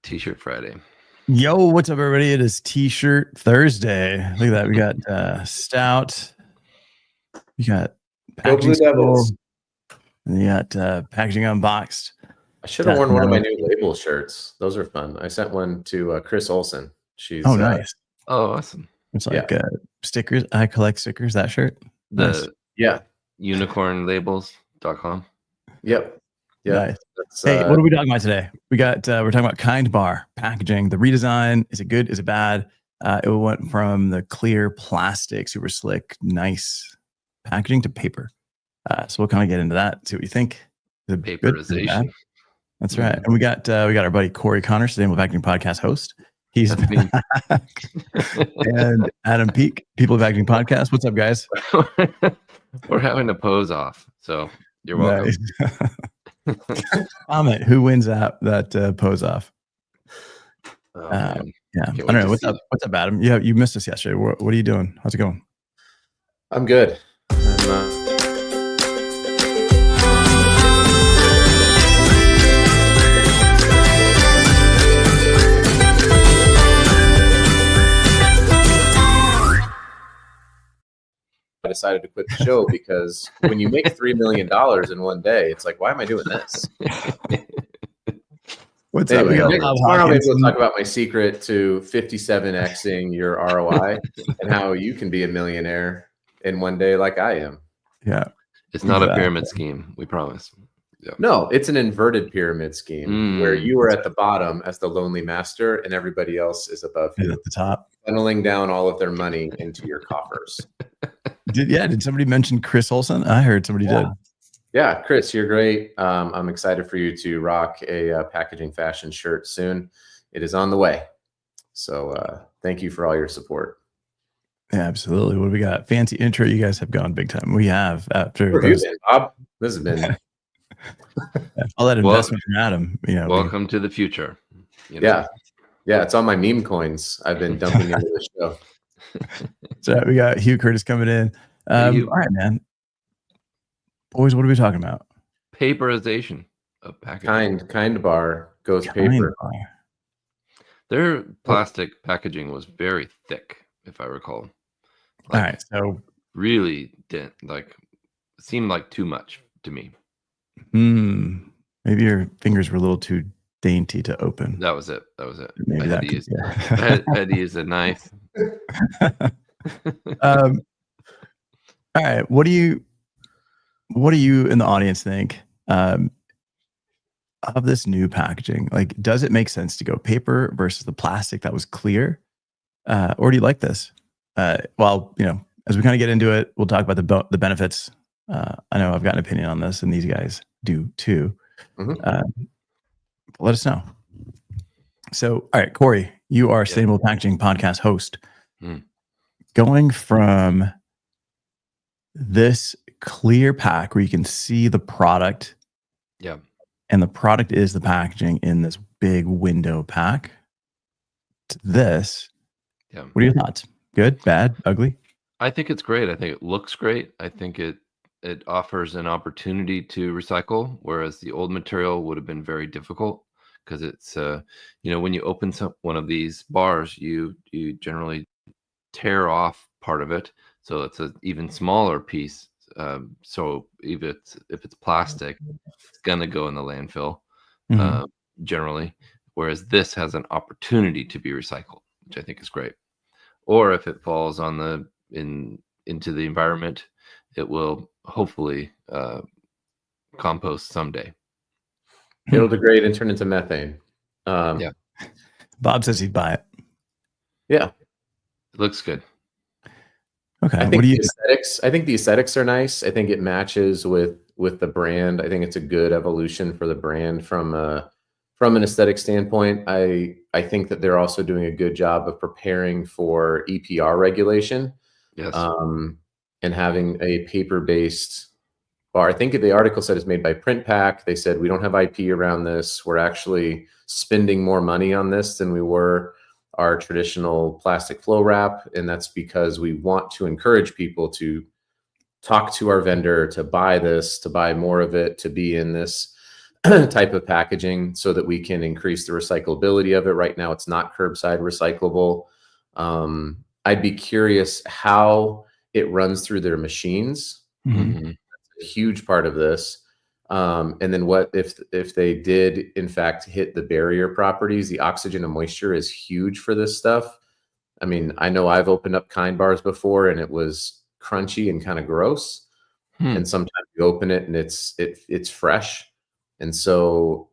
T-shirt Friday. Yo, what's up, everybody? It is T-shirt Thursday. Look at that. We got Stout. We got packaging Blue Devils. and we got packaging unboxed. I should have worn one of my new label shirts. Those are fun. I sent one to Chris Olson. She's nice. Oh, awesome. It's like stickers. I collect stickers. That shirt. The nice. unicornlabels.com. Yep. Yeah. Nice. Hey, what are we talking about today? We got we're talking about Kind Bar packaging. The redesign. Is it good? Is it bad? It went from the clear plastic, super slick, nice packaging to paper. So we'll kind of get into that. See what you think. The paperization. That's right. And we got our buddy Corey Connor, Sustainable Packaging Podcast host. He's back. And Adam Peak, People of Packaging Podcast. What's up, guys? We're having a pose off, so you're welcome. Nice. Comment who wins that pose off. Yeah, I don't know. What's up, Adam? You missed us yesterday. What are you doing? How's it going? I'm good. I decided to quit the show because when you make $3 million in one day, it's like, why am I doing this? What's anyway, up? Tomorrow maybe we'll talk about my secret to 57xing your ROI and how you can be a millionaire in one day like I am. Yeah. It's not a pyramid scheme, we promise. Yeah. No, it's an inverted pyramid scheme where you are at the bottom as the lonely master and everybody else is above you at the top, funneling down all of their money into your coffers. Did somebody mention Chris Olson? I heard somebody did. Yeah, Chris, you're great. I'm excited for you to rock a packaging fashion shirt soon. It is on the way. So thank you for all your support. Yeah, absolutely. What do we got? Fancy intro. You guys have gone big time. We have after. Where have you been, Bob? This has been all that investment from Adam. Welcome to the future. Yeah, it's on my meme coins. I've been dumping into the show. So we got Hugh Curtis coming in. All right, man. Boys, what are we talking about? Paperization of packaging. Kind Bar goes paper. Their plastic packaging was very thick, if I recall. All right, so really seemed like too much to me. Maybe your fingers were a little too dainty to open. That was it. Maybe I had to use a knife. All right, what do you in the audience think of this new packaging? Like, does it make sense to go paper versus the plastic that was clear, or do you like this? Well, as we kind of get into it, we'll talk about the benefits. I know I've got an opinion on this, and these guys do too. Let us know. So, all right, Corey, you are Sustainable Packaging Podcast host. Going from this clear pack where you can see the product, and the product is the packaging in this big window pack, to this, what are your thoughts? Good, bad, ugly? I think it's great. I think it looks great. I think it offers an opportunity to recycle, whereas the old material would have been very difficult because it's when you open one of these bars, you generally tear off part of it, so it's an even smaller piece. So if it's plastic, it's gonna go in the landfill generally, whereas this has an opportunity to be recycled, which I think is great. Or if it falls on into the environment, it will hopefully compost someday. It'll degrade and turn into methane. Bob says he'd buy it. Yeah, it looks good. Okay. I think the aesthetics are nice. I think it matches with the brand. I think it's a good evolution for the brand from an aesthetic standpoint. I think that they're also doing a good job of preparing for EPR regulation. Yes. And having a paper-based bar. I think the article said it's made by PrintPack. They said we don't have IP around this. We're actually spending more money on this than we were our traditional plastic flow wrap. And that's because we want to encourage people to talk to our vendor, to buy this, to buy more of it, to be in this type of packaging so that we can increase the recyclability of it. Right now, it's not curbside recyclable. I'd be curious how it runs through their machines. Mm-hmm. That's a huge part of this. And then what if they did in fact hit the barrier properties? The oxygen and moisture is huge for this stuff. I mean, I know I've opened up Kind bars before and it was crunchy and kind of gross. And sometimes you open it and it's fresh. And so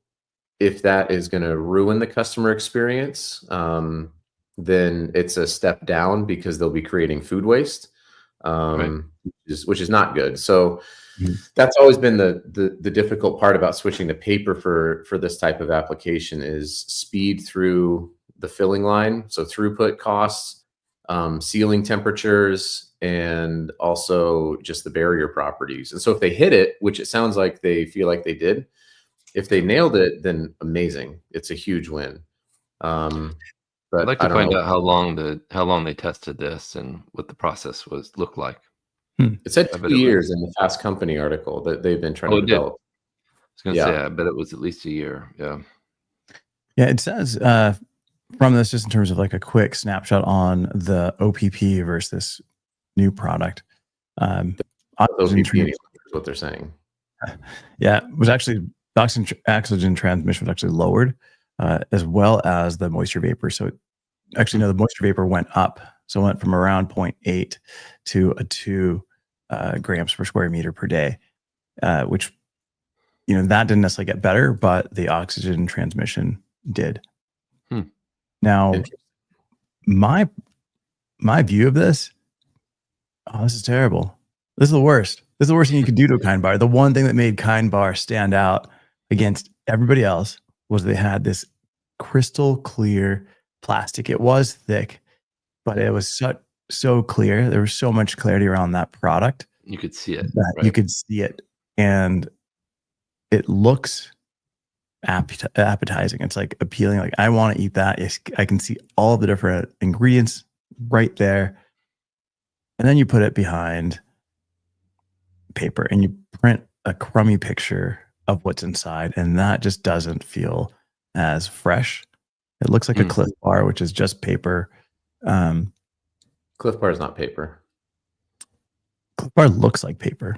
if that is going to ruin the customer experience, then it's a step down because they'll be creating food waste, Right. which is not good. So that's always been the difficult part about switching to paper for this type of application is speed through the filling line. So throughput costs, sealing temperatures, and also just the barrier properties. And so if they hit it, which it sounds like they feel like they did, if they nailed it, then amazing. It's a huge win. But I'd like to find out how long they tested this and what the process looked like. It said 2 years in the Fast Company article that they've been trying to develop. I was going to say, I bet it was at least a year. Yeah. Yeah, it says from this, just in terms of like a quick snapshot on the OPP versus this new product. OPP is what they're saying. Yeah, it was actually oxygen transmission was actually lowered, as well as the moisture vapor. So the moisture vapor went up. So it went from around 0.8 to a 2 grams per square meter per day, which, that didn't necessarily get better, but the oxygen transmission did. Now, my view of this, this is terrible. This is the worst. This is the worst thing you could do to a Kind bar. The one thing that made Kind bar stand out against everybody else was they had this crystal clear plastic. It was thick, but it was so clear. There was so much clarity around that product. You could see it. Right? You could see it. And it looks appetizing. It's like appealing. Like, I want to eat that. I can see all the different ingredients right there. And then you put it behind paper and you print a crummy picture of what's inside. And that just doesn't feel as fresh. It looks like a Cliff Bar, which is just paper. Cliff Bar is not paper. Cliff Bar looks like paper.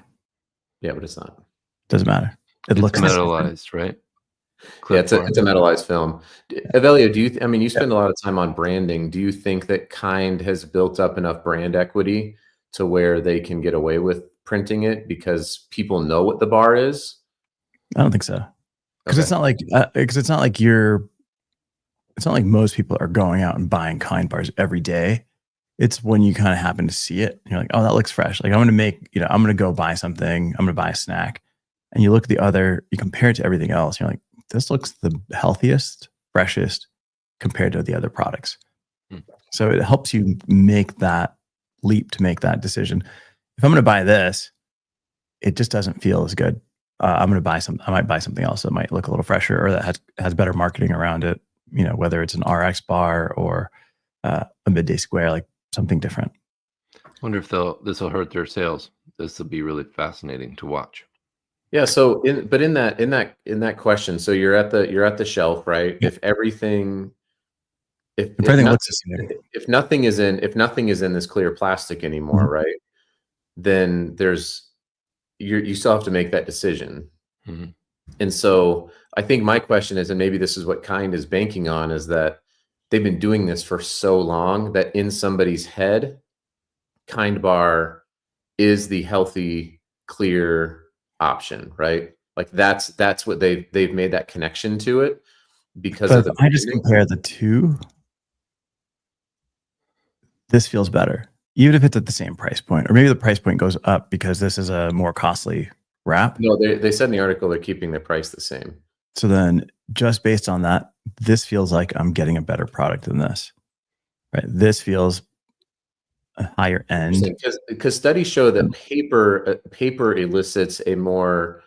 Yeah, but it's not. Doesn't matter. It looks metallized, right? Yeah, it's a metallized film. Evelio, you spend a lot of time on branding. Do you think that Kind has built up enough brand equity to where they can get away with printing it because people know what the bar is? I don't think so. Because it's not like it's not like most people are going out and buying Kind bars every day. It's when you kind of happen to see it. And you're like, oh, that looks fresh. Like, I'm going to go buy something. I'm going to buy a snack. And you look at you compare it to everything else. You're like, this looks the healthiest, freshest compared to the other products. So it helps you make that leap to make that decision. If I'm going to buy this, it just doesn't feel as good. I might buy something else that might look a little fresher or that has better marketing around it. Whether it's an RX bar or a midday square, like something different. I wonder if this will hurt their sales. This will be really fascinating to watch. Yeah. So in that question, so you're at the shelf, right? Yeah. If everything looks the same, if nothing is in this clear plastic anymore, right? Then you still have to make that decision. And so I think my question is, and maybe this is what Kind is banking on, is that they've been doing this for so long that in somebody's head, Kind bar is the healthy, clear option, right? Like that's what they've made that connection to it because of the. I just compare the two. This feels better, even if it's at the same price point, or maybe the price point goes up because this is a more costly wrap. No, they said in the article they're keeping the price the same. So then, just based on that, this feels like I'm getting a better product than this. Right? This feels a higher end. Because studies show that paper elicits a more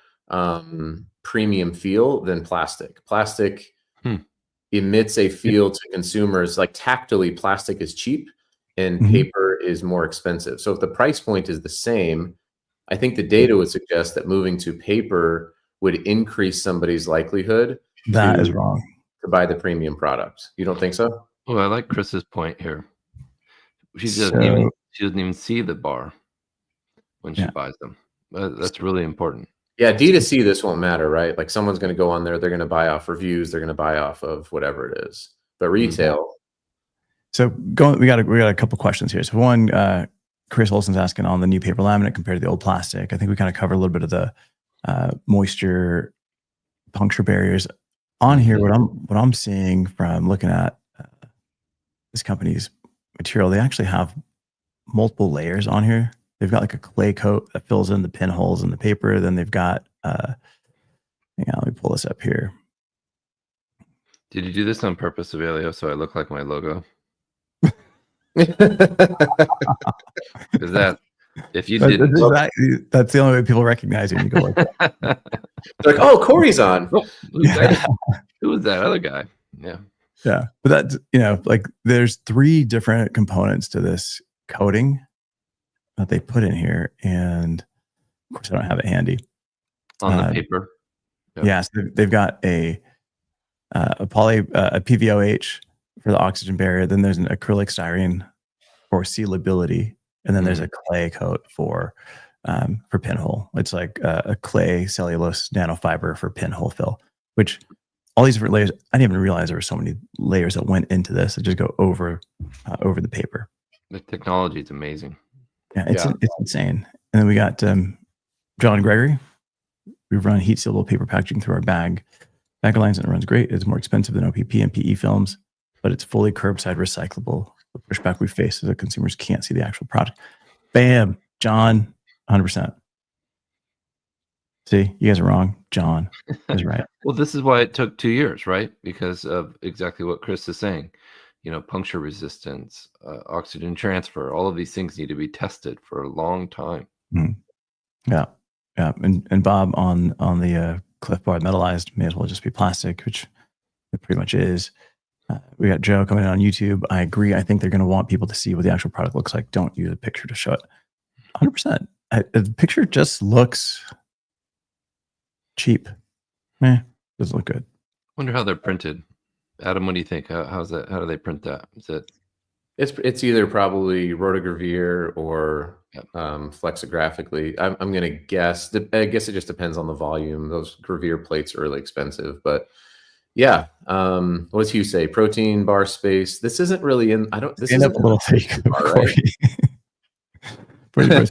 premium feel than plastic. Plastic emits a feel to consumers, like tactily, plastic is cheap and paper is more expensive. So if the price point is the same, I think the data would suggest that moving to paper would increase somebody's likelihood That is wrong. to buy the premium product. You don't think so? Oh, I like Chris's point here. She doesn't even see the bar when she buys them. That's really important. Yeah, D2C, this won't matter, right? Like someone's going to go on there, they're going to buy off reviews, they're going to buy off of whatever it is. But retail. So we got a couple questions here. So one, Chris Olson's asking on the new paper laminate compared to the old plastic. I think we kind of covered a little bit of the moisture puncture barriers on here. What I'm seeing from looking at this company's material, they actually have multiple layers on here. They've got like a clay coat that fills in the pinholes in the paper. Then they've got, hang on, let me pull this up here. Did you do this on purpose, Avelio, so I look like my logo? Is that, if you didn't, that's the only way people recognize you. You go like that. They're like, oh, Corey's on. Oh, who was that other guy? Yeah. Yeah. But that's, like there's 3 different components to this coating that they put in here. And of course I don't have it handy. On the paper. Yep. Yeah. So they've got a PVOH for the oxygen barrier. Then there's an acrylic styrene for sealability. And then there's a clay coat for pinhole. It's like a clay cellulose nanofiber for pinhole fill, which all these different layers, I didn't even realize there were so many layers that went into this that just go over the paper. The technology is amazing. Yeah, it's insane. And then we got John Gregory. We run heat sealable paper packaging through our bag lines, and it runs great. It's more expensive than OPP and PE films, but it's fully curbside recyclable. The pushback we face is that consumers can't see the actual product. Bam, John, 100%. See, you guys are wrong. John is right. Well, this is why it took 2 years, right? Because of exactly what Chris is saying. Puncture resistance, oxygen transfer, all of these things need to be tested for a long time. Yeah. And Bob on the Cliff Bar metallized may as well just be plastic, which it pretty much is. We got Joe coming in on YouTube. I agree. I think they're going to want people to see what the actual product looks like. Don't use a picture to show it. 100%. The picture just looks cheap. Doesn't look good. Wonder how they're printed. Adam, what do you think? How's that? How do they print that? Is it? It's either probably rotogravure or flexigraphically. I'm going to guess. I guess it just depends on the volume. Those gravure plates are really expensive, but yeah. What does Hugh say? Protein bar space. This isn't really in. I don't. This is a little fake. Right?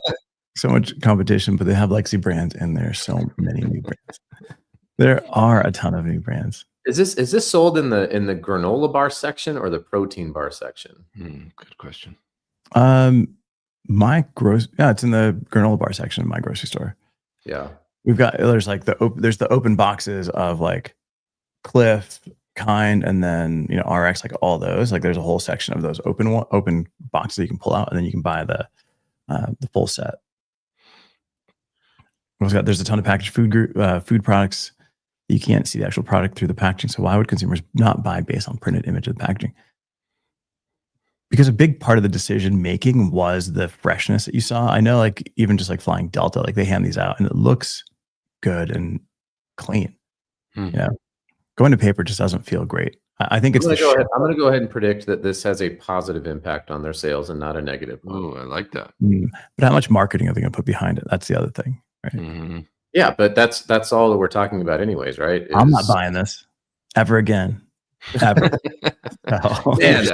So much competition, but they have Lexi brands, and there's so many new brands. There are a ton of new brands. Is this sold in the granola bar section or the protein bar section? Good question. It's in the granola bar section in my grocery store. Yeah. There's like the open boxes of like Cliff, Kind, and then RX, like all those. Like there's a whole section of those open boxes that you can pull out, and then you can buy the full set. There's a ton of packaged food products. You can't see the actual product through the packaging. So why would consumers not buy based on printed image of the packaging? Because a big part of the decision making was the freshness that you saw. I know, like even just like flying Delta, like they hand these out and it looks good and clean. Going to paper just doesn't feel great. I think I'm going to go ahead and predict that this has a positive impact on their sales and not a negative one. Oh, I like that. But how much marketing are they going to put behind it? That's the other thing, right? Mm-hmm. Yeah, but that's all that we're talking about anyways, right? I'm not buying this ever again. Ever. Man,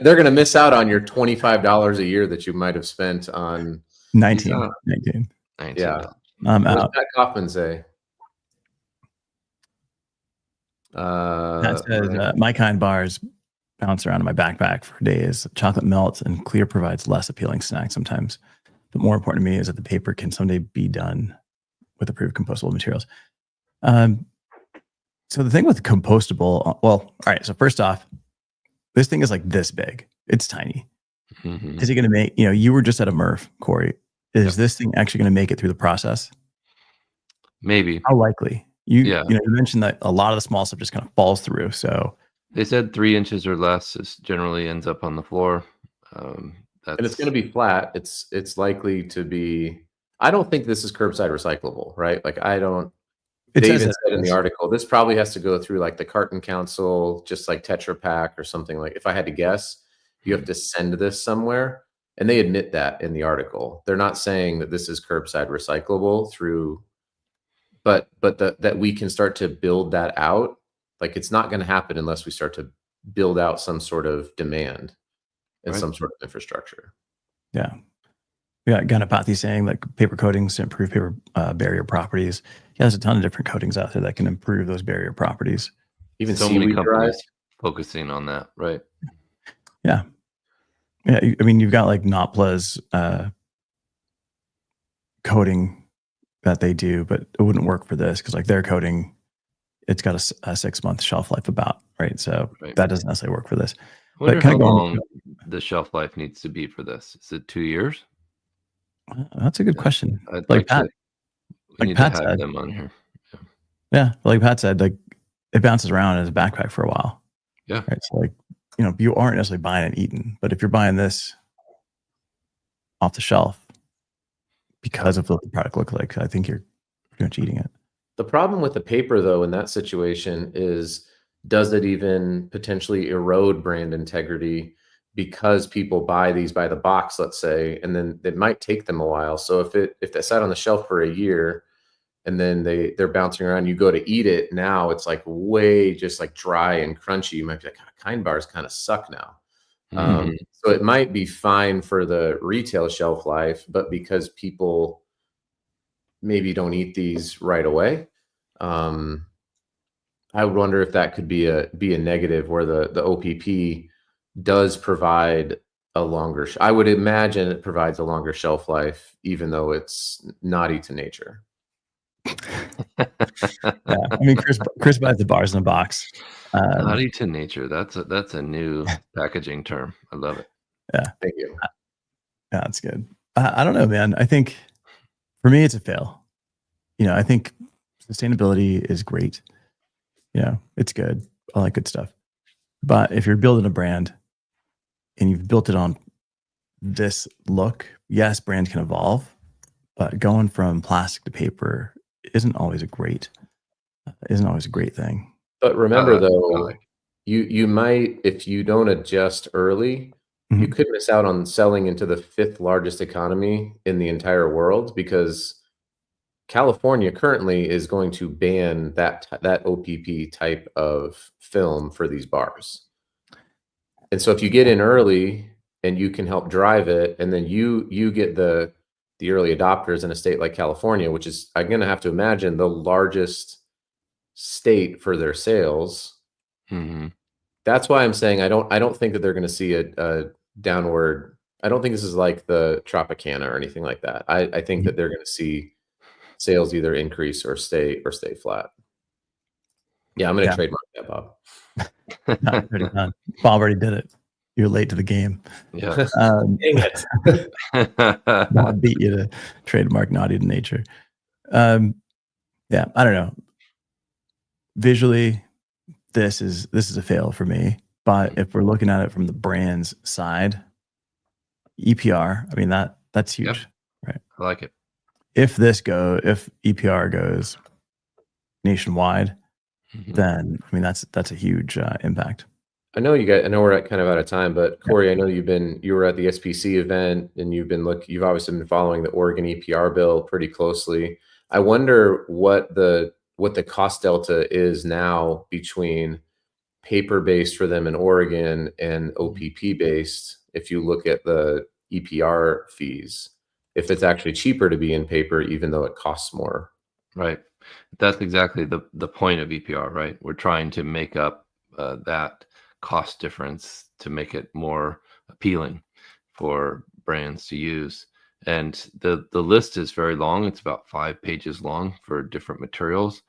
they're gonna miss out on your $25 a year that you might have spent on 19. Yeah. I'm out. What does Matt Kaufman say? That says, my kind bars bounce around in my backpack for days. Chocolate melts and clear provides less appealing snacks sometimes. But more important to me is that the paper can someday be done with approved compostable materials. So the thing with compostable, all right. So first off, this thing is like this big. It's tiny. Mm-hmm. Is it going to make, you were just at a MRF, Corey. Is this thing actually going to make it through the process? Maybe. How likely? You mentioned that a lot of the small stuff just kind of falls through. So they said 3 inches or less generally ends up on the floor. And it's going to be flat. It's likely to be. I don't think this is curbside recyclable, right? Like I don't. It They says even that said it in the is. article, this probably has to go through like the Carton Council, just like Tetra Pak or something. Like, if I had to guess, you have to send this somewhere. And they admit that in the article. They're not saying that this is curbside recyclable through, but that we can start to build that out. Like, it's not going to happen unless we start to build out some sort of demand and Right. some sort of infrastructure. Yeah. We got Ganapathy saying like paper coatings to improve paper barrier properties. Yeah, there's a ton of different coatings out there that can improve those barrier properties. Even So many seaweed dye. companies focusing on that, right? Yeah. Yeah. I mean, you've got like Nopla's coating that they do, but it wouldn't work for this because like their coating, it's got a 6-month shelf life about, right? So Right. that doesn't necessarily work for this. I wonder But how kinda going- long the shelf life needs to be for this. Is it 2 years? That's a good question. I'd Like Pat, to, we like need Pat to have said, them on here. yeah, like Pat said, like it bounces around in his backpack for a while. Yeah. Right. So like, you aren't necessarily buying and eating, but if you're buying this off the shelf because of what the product look like, I think you're pretty much eating it. The problem with the paper, though, in that situation is, does it even potentially erode brand integrity because people buy these by the box, let's say, and then it might take them a while. So if they sat on the shelf for a year and then they're bouncing around, you go to eat it, now it's like way just like dry and crunchy. You might be like, Kind bars kind of suck now. Mhm. So it might be fine for the retail shelf life, but because people maybe don't eat these right away, I would wonder if that could be a negative, where the OPP does provide a longer. I would imagine it provides a longer shelf life, even though it's naughty to nature. Yeah. I mean, Chris buys the bars in a box. Naughty to nature. That's a new packaging term. I love it. Yeah. Thank you. Yeah, that's good. I don't know, man. I think for me, it's a fail. I think sustainability is great. It's good. I like good stuff. But if you're building a brand and you've built it on this look, yes, brands can evolve, but going from plastic to paper isn't always a great thing. But remember, I though, like you might, if you don't adjust early, you Mhm. could miss out on selling into the 5th largest economy in the entire world, because California currently is going to ban that OPP type of film for these bars. And so if you get in early and you can help drive it, and then you get the early adopters in a state like California, which is, I'm going to have to imagine, the largest state for their sales. Mhm. That's why I'm saying I don't think that they're going to see a downward. I don't think this is like the Tropicana or anything like that. I think that they're going to see sales either increase or stay flat. Yeah, I'm going to Yeah. trademark that, Bob. Not pretty done. Bob already did it. You're late to the game. Yeah. Dang it. Bob beat you to trademark naughty to nature. Yeah, I don't know. Visually, this is a fail for me. But if we're looking at it from the brand's side, EPR, I mean that's huge, right? I like it. If EPR goes nationwide, Mhm. then I mean that's a huge impact. I know we're kind of out of time, but Corey, I know you were at the SPC event, and you've obviously been following the Oregon EPR bill pretty closely. I wonder what the cost delta is now between paper-based for them in Oregon and OPP-based, if you look at the EPR fees, if it's actually cheaper to be in paper, even though it costs more. Right. That's exactly the point of EPR, right? We're trying to make up that cost difference to make it more appealing for brands to use. And the list is very long. It's about 5 pages long for different materials.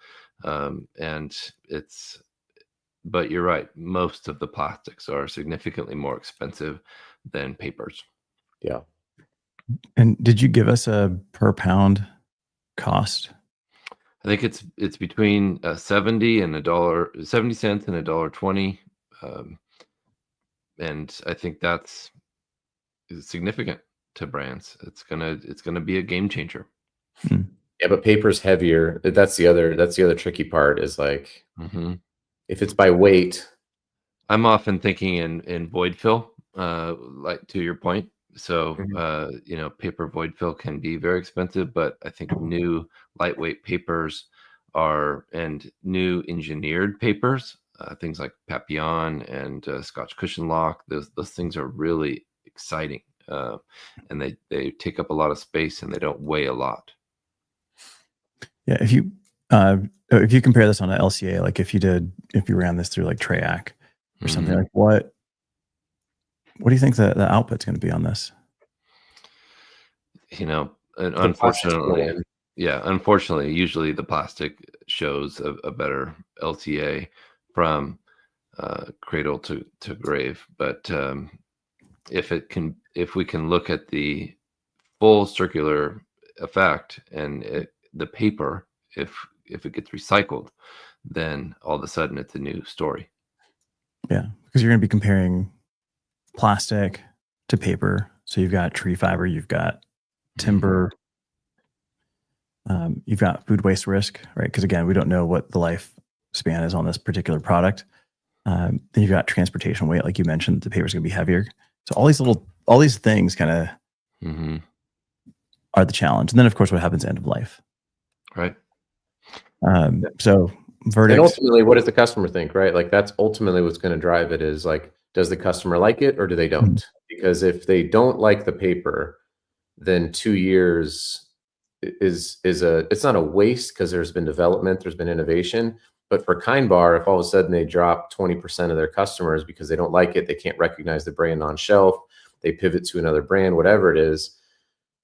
But you're right. Most of the plastics are significantly more expensive than papers. Yeah. And did you give us a per pound cost? I think it's between 70 and $1.70 and $1.20, and I think that's significant to brands. It's gonna be a game changer. Yeah, but paper's heavier. That's the other tricky part is like if it's by weight. I'm often thinking in void fill, like to your point. So paper void fill can be very expensive, but I think new lightweight papers and new engineered papers, things like Papillon and Scotch Cushion Lock, those things are really exciting, and they take up a lot of space and they don't weigh a lot. Yeah, if you compare this on an LCA, like if you ran this through like Trayac or something, like what do you think the output's going to be on this? Unfortunately, usually the plastic shows a better LTA from cradle to grave. But if we can look at the full circular effect and the paper, if it gets recycled, then all of a sudden it's a new story. Yeah, because you're going to be comparing plastic to paper. So you've got tree fiber, you've got timber, you've got food waste risk, right? Because again, we don't know what the lifespan is on this particular product. Then you've got transportation weight, like you mentioned, the paper is going to be heavier. So all these things kind of are the challenge. And then of course, what happens end of life, right? So verdict. And ultimately, what does the customer think, right? Like that's ultimately what's going to drive it is like, does the customer like it or do they don't? Because if they don't like the paper, then 2 years it's not a waste because there's been development, there's been innovation. But for Kind Bar, if all of a sudden they drop 20% of their customers because they don't like it, they can't recognize the brand on shelf, they pivot to another brand, whatever it is,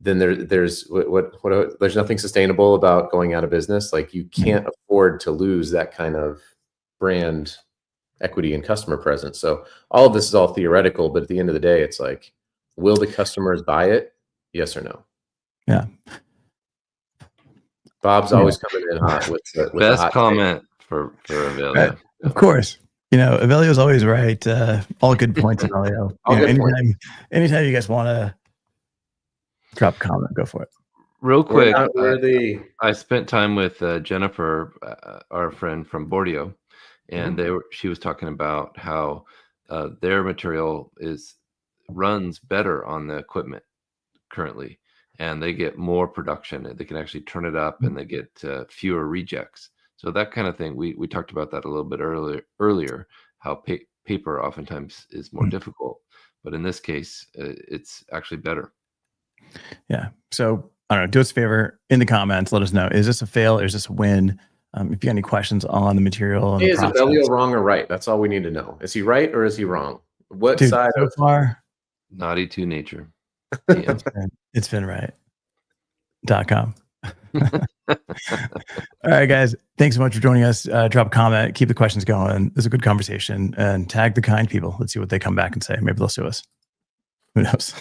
then there's there's nothing sustainable about going out of business. Like you can't afford to lose that kind of brand equity and customer presence. So all of this is all theoretical, but at the end of the day, it's like, will the customers buy it? Yes or no? Yeah. Bob's always coming in hot with the best hot comment for Avelio. Right. Of course. Avelio's always right. All good points, Avelio. Anytime you guys want to drop a comment, go for it. Real quick, I spent time with Jennifer, our friend from Bordio, and she was talking about how their material runs better on the equipment currently, and they get more production. They can actually turn it up, and they get fewer rejects. So that kind of thing. We talked about that a little bit earlier. How paper oftentimes is more difficult, but in this case, it's actually better. Yeah. So I don't know. Do us a favor in the comments. Let us know. Is this a fail or is this a win? If you got any questions on the material, and is Avelio wrong or right? That's all we need to know. Is he right or is he wrong? What side? So far, naughty to nature. It's been right.com. All right, guys. Thanks so much for joining us. Drop a comment. Keep the questions going. This is a good conversation. And tag the kind people. Let's see what they come back and say. Maybe they'll sue us. Who knows?